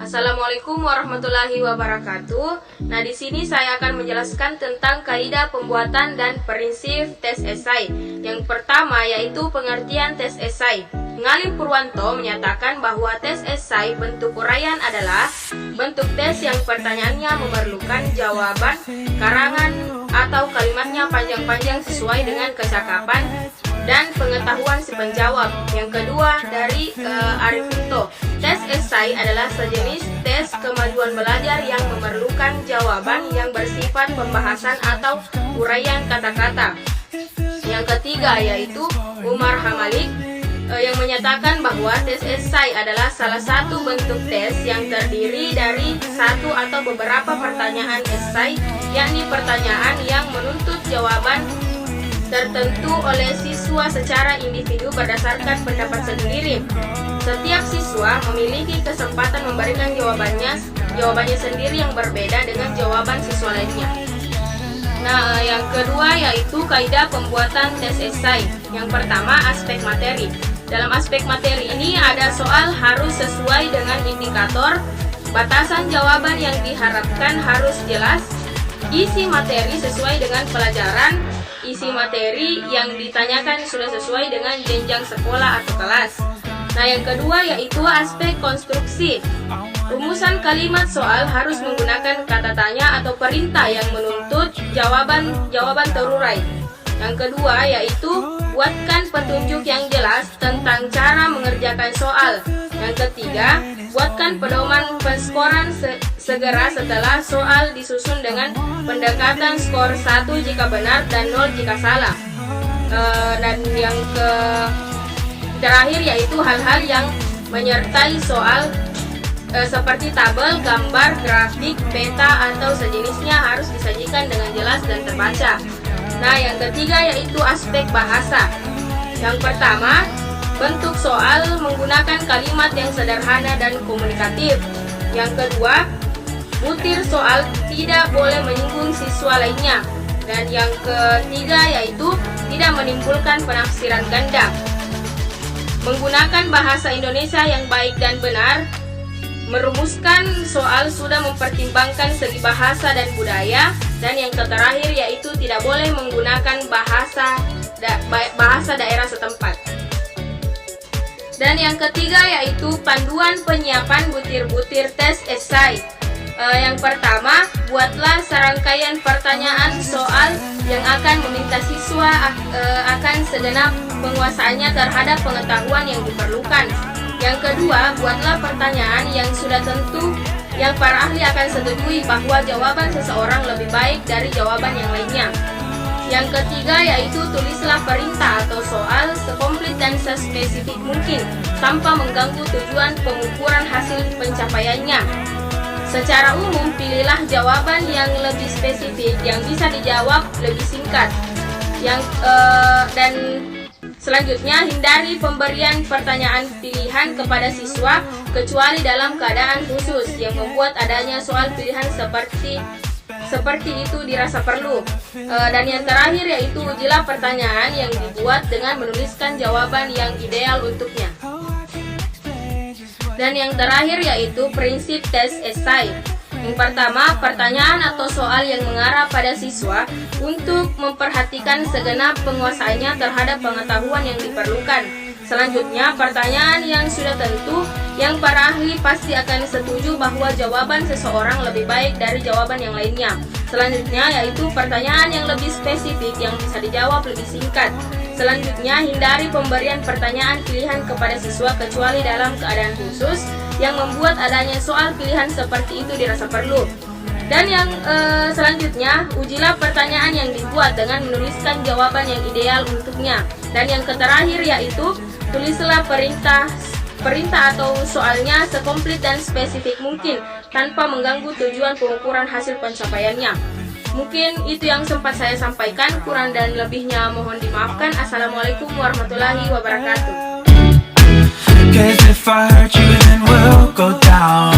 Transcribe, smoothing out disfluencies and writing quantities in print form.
Assalamualaikum warahmatullahi wabarakatuh. Nah, di sini saya akan menjelaskan tentang kaidah pembuatan dan prinsip tes esai. Yang pertama yaitu pengertian tes esai. Ngalim Purwanto menyatakan bahwa tes esai bentuk uraian adalah bentuk tes yang pertanyaannya memerlukan jawaban karangan atau kalimatnya panjang-panjang sesuai dengan kecakapan dan pengetahuan si penjawab. Yang kedua dari Arif Pinto, tes esai adalah sejenis tes kemajuan belajar yang memerlukan jawaban yang bersifat pembahasan atau uraian kata-kata. Yang ketiga yaitu Umar Hamalik yang menyatakan bahwa tes esai adalah salah satu bentuk tes yang terdiri dari satu atau beberapa pertanyaan esai, yakni pertanyaan yang menuntut jawaban tertentu oleh siswa secara individu berdasarkan pendapat sendiri. Setiap siswa memiliki kesempatan memberikan jawabannya sendiri yang berbeda dengan jawaban siswa lainnya. Nah, yang kedua yaitu kaidah pembuatan tes esai. Yang pertama, aspek materi. Dalam aspek materi ini ada soal harus sesuai dengan indikator, batasan jawaban yang diharapkan harus jelas, isi materi sesuai dengan pelajaran, isi materi yang ditanyakan sudah sesuai dengan jenjang sekolah atau kelas. Nah, yang kedua yaitu aspek konstruksi. Rumusan kalimat soal harus menggunakan kata tanya atau perintah yang menuntut jawaban terurai. Yang kedua yaitu buatkan petunjuk yang jelas tentang cara mengerjakan soal. Yang ketiga, buatkan pedoman penskoran segera setelah soal disusun dengan pendekatan skor 1 jika benar dan 0 jika salah. Dan yang terakhir yaitu hal-hal yang menyertai soal seperti tabel, gambar, grafik, peta, atau sejenisnya harus disajikan dengan jelas dan terbaca. Nah, yang ketiga yaitu aspek bahasa. Yang pertama, bentuk soal menggunakan kalimat yang sederhana dan komunikatif. Yang kedua, butir soal tidak boleh menyinggung siswa lainnya. Dan yang ketiga yaitu tidak menimbulkan penafsiran ganda. Menggunakan bahasa Indonesia yang baik dan benar. Merumuskan soal sudah mempertimbangkan segi bahasa dan budaya. Dan yang terakhir yaitu tidak boleh menggunakan bahasa daerah setempat. Dan yang ketiga yaitu panduan penyiapan butir-butir tes esai. Yang pertama, buatlah serangkaian pertanyaan soal yang akan meminta siswa akan segenap penguasaannya terhadap pengetahuan yang diperlukan. Yang kedua, buatlah pertanyaan yang sudah tentu yang para ahli akan setujui bahwa jawaban seseorang lebih baik dari jawaban yang lainnya. Yang ketiga yaitu tulislah perintah atau soal sekomplit dan sespesifik mungkin tanpa mengganggu tujuan pengukuran hasil pencapaiannya. Secara umum, pilihlah jawaban yang lebih spesifik yang bisa dijawab lebih singkat. Dan selanjutnya, hindari pemberian pertanyaan pilihan kepada siswa kecuali dalam keadaan khusus yang membuat adanya soal pilihan seperti itu dirasa perlu. Dan yang terakhir yaitu ujilah pertanyaan yang dibuat dengan menuliskan jawaban yang ideal untuknya. Dan yang terakhir yaitu prinsip tes esai. Yang pertama, pertanyaan atau soal yang mengarah pada siswa untuk memperhatikan segenap penguasaannya terhadap pengetahuan yang diperlukan. Selanjutnya, pertanyaan yang sudah tentu yang para ahli pasti akan setuju bahwa jawaban seseorang lebih baik dari jawaban yang lainnya. Selanjutnya yaitu pertanyaan yang lebih spesifik yang bisa dijawab lebih singkat. Selanjutnya, hindari pemberian pertanyaan pilihan kepada siswa kecuali dalam keadaan khusus yang membuat adanya soal pilihan seperti itu dirasa perlu. Dan yang selanjutnya, ujilah pertanyaan yang dibuat dengan menuliskan jawaban yang ideal untuknya. Dan yang terakhir yaitu tulislah perintah atau soalnya sekomplit dan spesifik mungkin tanpa mengganggu tujuan pengukuran hasil pencapaiannya. Mungkin itu yang sempat saya sampaikan, kurang dan lebihnya mohon dimaafkan. Assalamualaikum warahmatullahi wabarakatuh. 'Cause if I hurt you then we'll go down.